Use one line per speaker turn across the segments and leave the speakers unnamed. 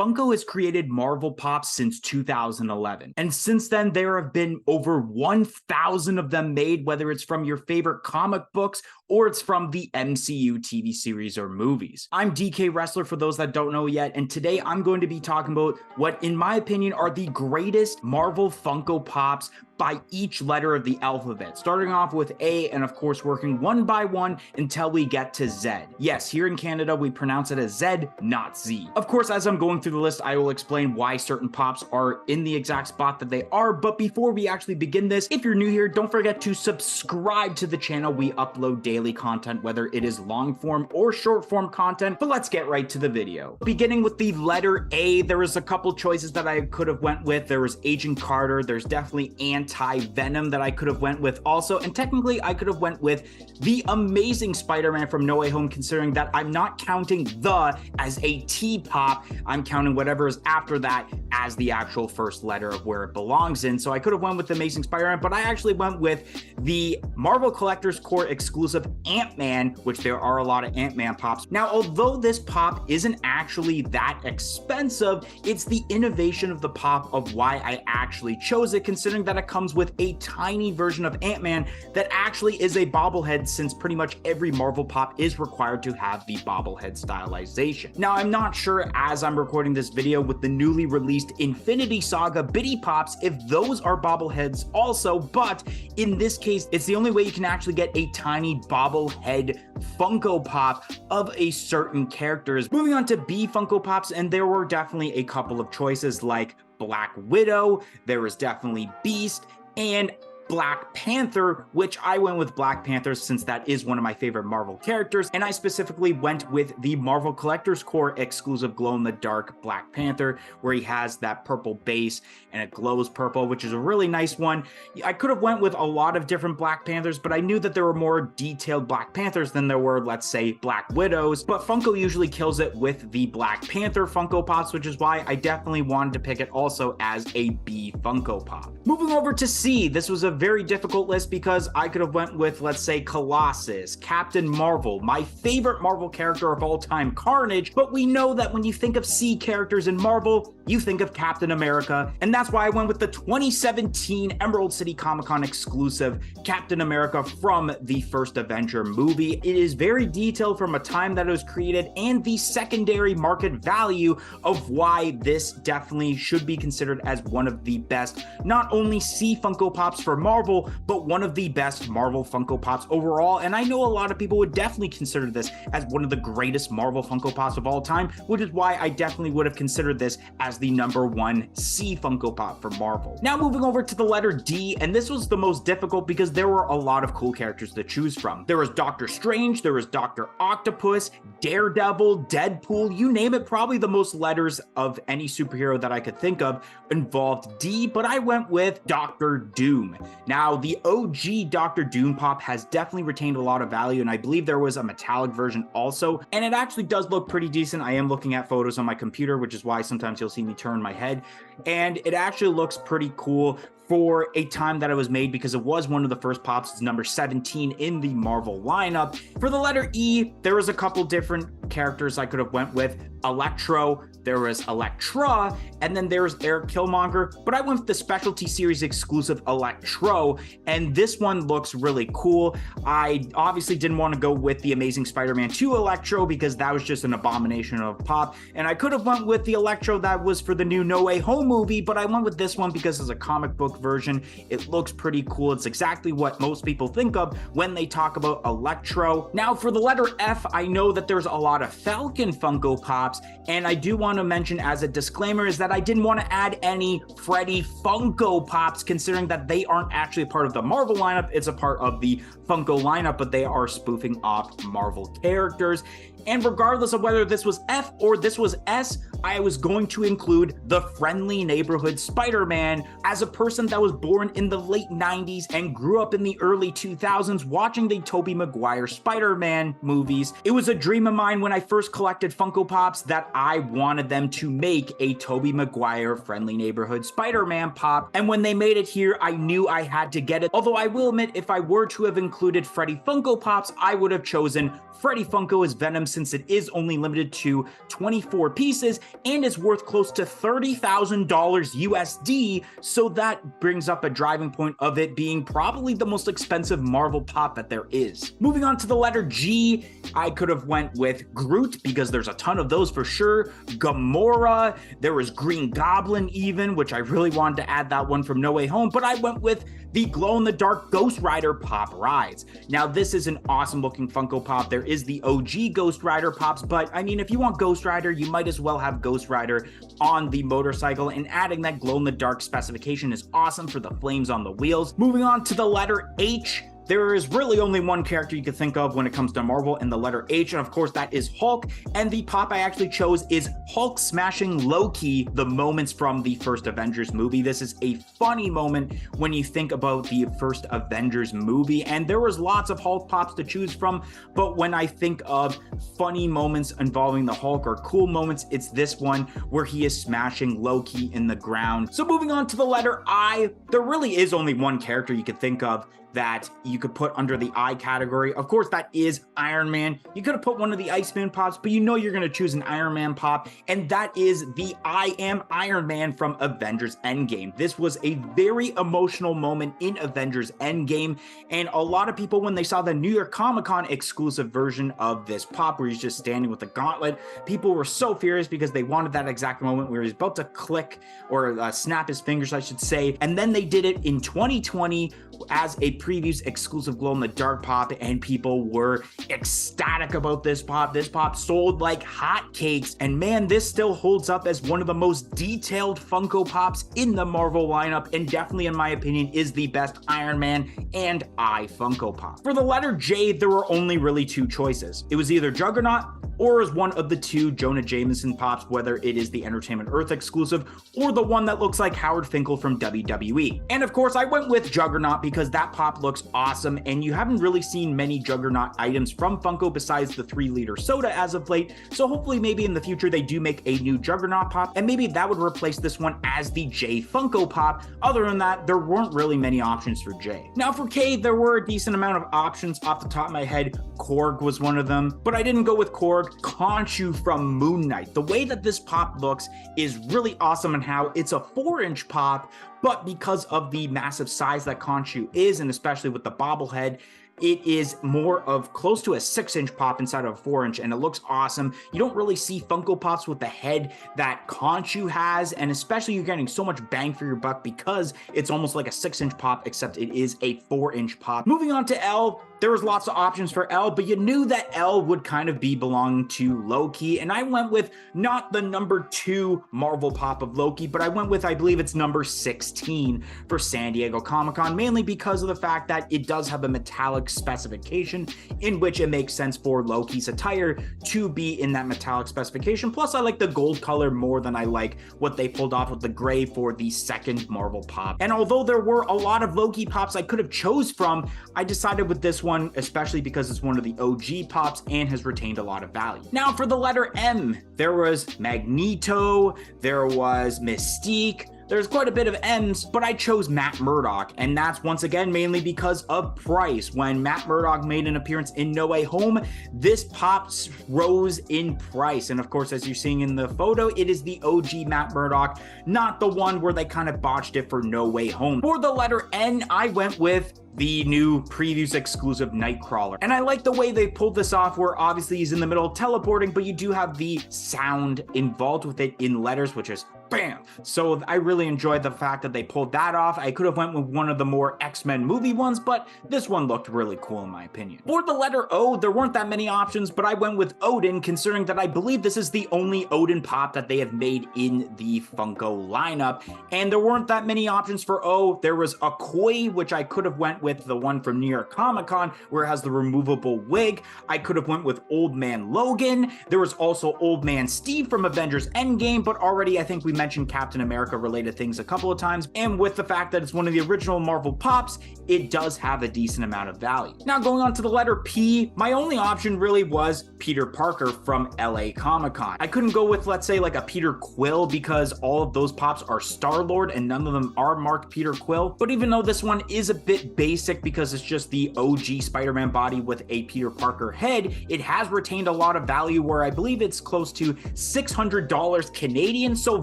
Funko has created Marvel Pops since 2011, and since then there have been over 1,000 of them made, whether it's from your favorite comic books or it's from the MCU TV series or movies. I'm DK Wrestler for those that don't know yet, and today I'm going to be talking about what, in my opinion, are the greatest Marvel Funko Pops by each letter of the alphabet, starting off with A and of course working one by one until we get to Z. Yes, here in Canada we pronounce it as Z, not Z. Of course, as I'm going through the list, I will explain why certain pops are in the exact spot that they are, but before we actually begin this, if you're new here, don't forget to subscribe to the channel. We upload daily content, whether it is long form or short form content, but let's get right to the video. Beginning with the letter A, there was a couple choices that I could have went with. There was Agent Carter, there's definitely Anti-Venom that I could have went with also, and technically I could have went with the Amazing Spider-Man from No Way Home, considering that I'm not counting the as a T pop, I'm counting whatever is after that as the actual first letter of where it belongs in. So I could have went with Amazing Spider-Man, but I actually went with the Marvel Collector's Core exclusive Ant-Man, which there are a lot of Ant-Man pops. Now, although this pop isn't actually that expensive, it's the innovation of the pop of why I actually chose it, considering that it comes with a tiny version of Ant-Man that actually is a bobblehead, since pretty much every Marvel pop is required to have the bobblehead stylization. Now, I'm not sure, as I'm recording this video, with the newly released Infinity Saga Bitty Pops, if those are bobbleheads also, but in this case, it's the only way you can actually get a tiny bobblehead Funko Pop of a certain characters. Moving on to B Funko Pops, and there were definitely a couple of choices like Black Widow, there was definitely Beast, and Black Panther, which I went with Black Panther since that is one of my favorite Marvel characters, and I specifically went with the Marvel Collector's Core exclusive glow-in-the-dark Black Panther, where he has that purple base and it glows purple, which is a really nice one. I could have went with a lot of different Black Panthers, but I knew that there were more detailed Black Panthers than there were, let's say, Black Widows, but Funko usually kills it with the Black Panther Funko Pops, which is why I definitely wanted to pick it also as a B Funko Pop. Moving over to C, this was a very difficult list because I could have went with, let's say, Colossus, Captain Marvel, my favorite Marvel character of all time, Carnage, but we know that when you think of C characters in Marvel, you think of Captain America, and that's why I went with the 2017 Emerald City Comic-Con exclusive Captain America from the first Avenger movie. It is very detailed from a time that it was created and the secondary market value of why this definitely should be considered as one of the best, not only C Funko Pops for Marvel, but one of the best Marvel Funko Pops overall. And I know a lot of people would definitely consider this as one of the greatest Marvel Funko Pops of all time, which is why I definitely would have considered this as the #1 C Funko Pop for Marvel. Now moving over to the letter D, and this was the most difficult because there were a lot of cool characters to choose from. There was Doctor Strange, there was Dr. Octopus, Daredevil, Deadpool, you name it. Probably the most letters of any superhero that I could think of involved D, but I went with Dr. Doom. Now, the OG Dr. Doom pop has definitely retained a lot of value, and I believe there was a metallic version also, and it actually does look pretty decent. I am looking at photos on my computer, which is why sometimes you'll see me turn my head, and it actually looks pretty cool for a time that it was made because it was one of the first pops. It's number 17 in the Marvel lineup. For the letter E, there was a couple different characters I could have went with. Electro, there was Elektra, and then there's Eric Killmonger, but I went with the Specialty Series exclusive Electro, and this one looks really cool. I obviously didn't want to go with the Amazing Spider-Man 2 Electro because that was just an abomination of a pop, and I could have went with the Electro that was for the new No Way Home movie, but I went with this one because it's a comic book version. It looks pretty cool. It's exactly what most people think of when they talk about Electro. Now for the letter F, I know that there's a lot of Falcon Funko Pops, and I do want to mention as a disclaimer is that I didn't want to add any Freddy Funko Pops, considering that they aren't actually a part of the Marvel lineup. It's a part of the Funko lineup, but they are spoofing off Marvel characters. And regardless of whether this was F or this was S, I was going to include include the friendly neighborhood Spider-Man. As a person that was born in the late 90s and grew up in the early 2000s watching the Tobey Maguire Spider-Man movies, it was a dream of mine when I first collected Funko Pops that I wanted them to make a Tobey Maguire friendly neighborhood Spider-Man pop, and when they made it here, I knew I had to get it. Although I will admit, if I were to have included Freddy Funko Pops, I would have chosen Freddy Funko as Venom, since it is only limited to 24 pieces and is worth close to $30,000 USD, so that brings up a driving point of it being probably the most expensive Marvel Pop that there is. Moving on to the letter G, I could have went with Groot, because there's a ton of those for sure, Gamora, there was Green Goblin even, which I really wanted to add that one from No Way Home, but I went with the glow-in-the-dark Ghost Rider Pop Rides. Now, this is an awesome-looking Funko Pop. There is the OG Ghost Rider Pops, but I mean, if you want Ghost Rider, you might as well have Ghost Rider on the motorcycle, and adding that glow-in-the-dark specification is awesome for the flames on the wheels. Moving on to the letter H, there is really only one character you could think of when it comes to Marvel in the letter H, and of course that is Hulk, and the pop I actually chose is Hulk smashing Loki, the moments from the first Avengers movie. This is a funny moment when you think about the first Avengers movie, and there was lots of Hulk pops to choose from, but when I think of funny moments involving the Hulk or cool moments, it's this one where he is smashing Loki in the ground. So moving on to the letter I, there really is only one character you could think of that you could put under the I category. Of course, that is Iron Man. You could have put one of the Iceman pops, but you know you're going to choose an Iron Man pop, and that is the I Am Iron Man from Avengers Endgame. This was a very emotional moment in Avengers Endgame, and a lot of people, when they saw the New York Comic-Con exclusive version of this pop where he's just standing with the gauntlet, people were so furious because they wanted that exact moment where he's about to click or snap his fingers, I should say, and then they did it in 2020 as a previews exclusive glow-in-the-dark pop, and people were ecstatic about this pop. This pop sold like hotcakes, and man, this still holds up as one of the most detailed Funko Pops in the Marvel lineup, and definitely, in my opinion, is the best Iron Man and I Funko Pop. For the letter J, there were only really two choices. It was either Juggernaut or is one of the two Jonah Jameson pops, whether it is the Entertainment Earth exclusive or the one that looks like Howard Finkel from WWE. And of course, I went with Juggernaut because that pop looks awesome, and you haven't really seen many Juggernaut items from Funko besides the 3-liter soda as of late, so hopefully maybe in the future they do make a new Juggernaut pop, and maybe that would replace this one as the J Funko Pop. Other than that, there weren't really many options for J. Now for K, there were a decent amount of options. Off the top of my head, Korg was one of them, but I didn't go with Korg. Khonshu from Moon Knight. The way that this pop looks is really awesome, and how it's a 4-inch pop, but because of the massive size that Khonshu is, and especially with the bobblehead, it is more of close to a 6-inch pop inside of a 4-inch, and it looks awesome. You don't really see Funko Pops with the head that Khonshu has, and especially you're getting so much bang for your buck because it's almost like a 6-inch pop, except it is a 4-inch pop. Moving on to L, there was lots of options for L, but you knew that L would kind of be belonging to Loki, and I went with not the number 2 Marvel pop of Loki, but I went with, I believe it's number 16 for San Diego Comic-Con, mainly because of the fact that it does have a metallic specification in which it makes sense for Loki's attire to be in that metallic specification. Plus, I like the gold color more than I like what they pulled off with the gray for the second Marvel pop. And although there were a lot of Loki pops I could have chose from, I decided with this one, especially because it's one of the OG pops and has retained a lot of value. Now for the letter M, there was Magneto, there was Mystique, there's quite a bit of M's, but I chose Matt Murdock, and that's once again mainly because of price. When Matt Murdock made an appearance in No Way Home, this pop rose in price, and of course, as you're seeing in the photo, it is the OG Matt Murdock, not the one where they kind of botched it for No Way Home. For the letter N, I went with the new previews exclusive Nightcrawler. And I like the way they pulled this off, where obviously he's in the middle of teleporting, but you do have the sound involved with it in letters, which is bam. So I really enjoyed the fact that they pulled that off. I could have went with one of the more X-Men movie ones, but this one looked really cool in my opinion. For the letter O, there weren't that many options, but I went with Odin, considering that I believe this is the only Odin pop that they have made in the Funko lineup. And there weren't that many options for O. There was a Koi, which I could have went with the one from New York Comic-Con, where it has the removable wig. I could have went with Old Man Logan. There was also Old Man Steve from Avengers Endgame, but already I think we mentioned mentioned Captain America related things a couple of times, and with the fact that it's one of the original Marvel Pops, it does have a decent amount of value. Now going on to the letter P, my only option really was Peter Parker from LA Comic-Con. I couldn't go with, let's say, like a Peter Quill because all of those Pops are Star-Lord and none of them are marked Peter Quill. But even though this one is a bit basic because it's just the OG Spider-Man body with a Peter Parker head, it has retained a lot of value where I believe it's close to $600 Canadian. So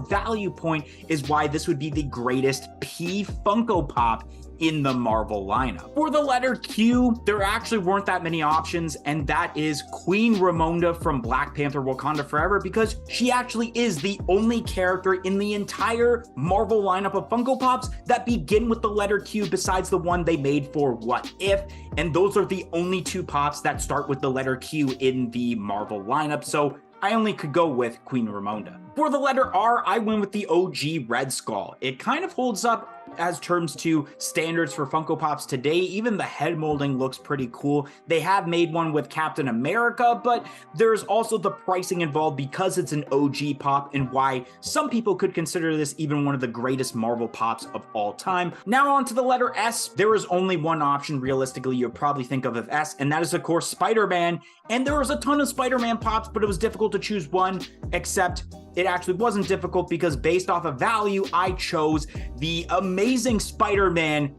value point is why this would be the greatest P Funko Pop in the Marvel lineup. For the letter Q, there actually weren't that many options, and that is Queen Ramonda from Black Panther Wakanda Forever, because she actually is the only character in the entire Marvel lineup of Funko Pops that begin with the letter Q besides the one they made for What If, and those are the only two Pops that start with the letter Q in the Marvel lineup, so I only could go with Queen Ramonda. For the letter R, I went with the OG Red Skull. It kind of holds up as terms to standards for Funko Pops today. Even the head molding looks pretty cool. They have made one with Captain America, but there's also the pricing involved because it's an OG Pop, and why some people could consider this even one of the greatest Marvel Pops of all time. Now on to the letter S. There is only one option realistically you'll probably think of S, and that is of course Spider-Man. And there was a ton of Spider-Man Pops, but it was difficult to choose one, except it actually wasn't difficult because based off of value, I chose the Amazing Spider-Man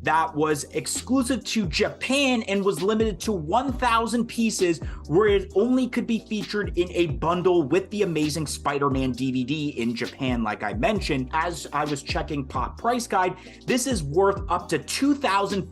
that was exclusive to Japan and was limited to 1,000 pieces, where it only could be featured in a bundle with the Amazing Spider-Man DVD in Japan. Like I mentioned, as I was checking Pop Price Guide, this is worth up to $2,500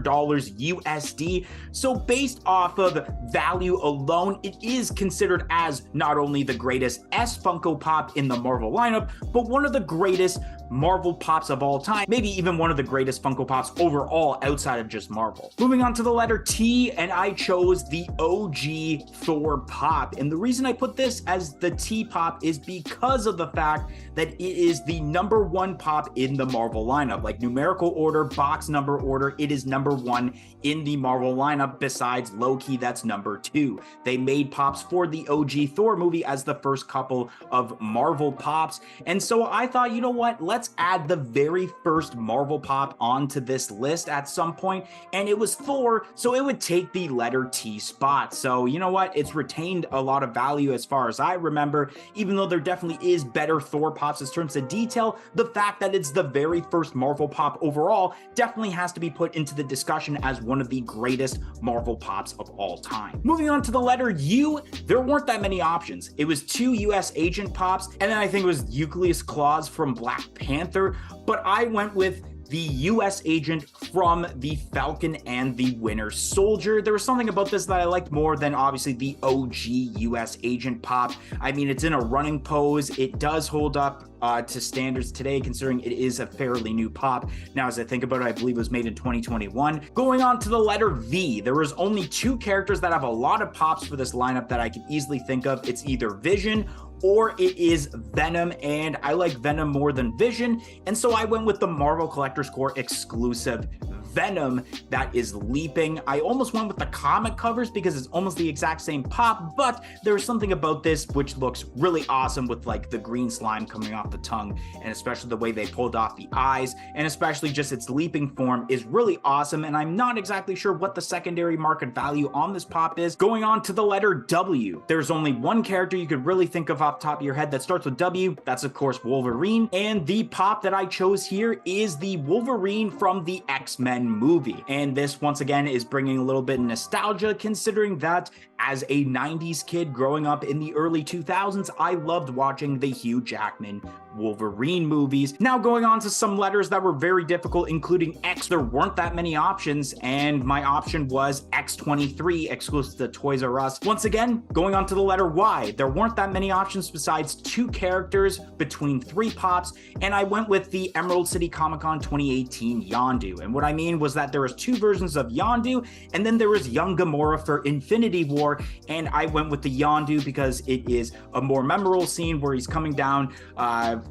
USD. So based off of value alone, it is considered as not only the greatest S Funko Pop in the Marvel lineup, but one of the greatest Marvel Pops of all time, maybe even one of the greatest Funko Pops overall outside of just Marvel. Moving on to the letter T, and I chose the OG Thor Pop. And the reason I put this as the T Pop is because of the fact that it is the #1 Pop in the Marvel lineup. Like numerical order, box number order, it is #1 in the Marvel lineup, besides Loki, that's #2. They made Pops for the OG Thor movie as the first couple of Marvel Pops. And so I thought, you know what, let's add the very first Marvel Pop onto this list at some point, and it was Thor, so it would take the letter T spot. So you know what, it's retained a lot of value as far as I remember, even though there definitely is better Thor Pops in terms of detail. The fact that it's the very first Marvel Pop overall definitely has to be put into the discussion as one of the greatest Marvel Pops of all time. Moving on to the letter U, there weren't that many options. It was 2 US Agent Pops, and then I think it was Euclid Claus from Black Panther, but I went with the US Agent from the Falcon and the Winter Soldier. There was something about this that I liked more than obviously the OG US Agent Pop. I mean, it's in a running pose. It does hold up to standards today, considering it is a fairly new Pop. Now, as I think about it, I believe it was made in 2021. Going on to the letter V, there was only 2 characters that have a lot of Pops for this lineup that I can easily think of. It's either Vision or it is Venom, and I like Venom more than Vision, and so I went with the Marvel Collector's Corps exclusive Venom that is leaping. I almost went with the comic covers because it's almost the exact same Pop, but there's something about this which looks really awesome with like the green slime coming off the tongue, and especially the way they pulled off the eyes, and especially just its leaping form is really awesome, and I'm not exactly sure what the secondary market value on this Pop is. Going on to the letter W, there's only one character you could really think of off the top of your head that starts with W. That's of course Wolverine, and the Pop that I chose here is the Wolverine from the X-Men movie. And this once again is bringing a little bit of nostalgia, considering that as a 90s kid growing up in the early 2000s, I loved watching the Hugh Jackman Wolverine movies. Now going on to some letters that were very difficult, including X. There weren't that many options, and my option was X-23, exclusive to Toys R Us. Once again, going on to the letter Y, there weren't that many options besides 2 characters between 3 Pops, and I went with the Emerald City Comic Con 2018 Yondu. And what I mean was that there was 2 versions of Yondu, and then there was young Gamora for Infinity War, and I went with the Yondu because it is a more memorable scene where he's coming down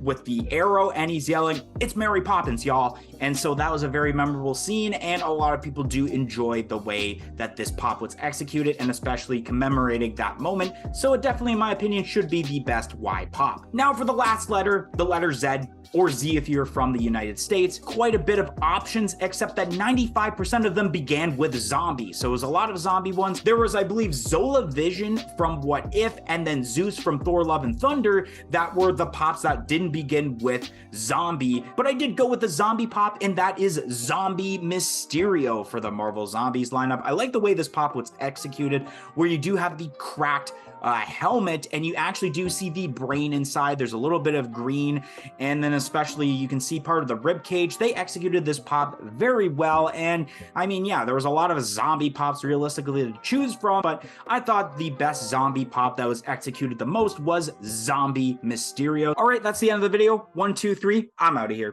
with the arrow, and he's yelling, "It's Mary Poppins, y'all." And so that was a very memorable scene, and a lot of people do enjoy the way that this pop was executed, and especially commemorating that moment. So it definitely, in my opinion, should be the best Y pop. Now for the last letter, the letter Z, or Z if you're from the United States. Quite a bit of options, except that 95% of them began with zombie. So it was a lot of zombie ones. There was, I believe, Zola Vision from What If, and then Zeus from Thor Love and Thunder that were the pops that didn't begin with zombie. But I did go with the zombie pop, and that is Zombie Mysterio for the Marvel Zombies lineup. I like the way this pop was executed, where you do have the cracked helmet, and you actually do see the brain inside. There's a little bit of green, and then especially you can see part of the rib cage. They executed this pop very well, and I mean, yeah, there was a lot of zombie pops realistically to choose from, but I thought the best zombie pop that was executed the most was Zombie Mysterio. All right, that's the end of the video. 1, 2, 3, I'm out of here.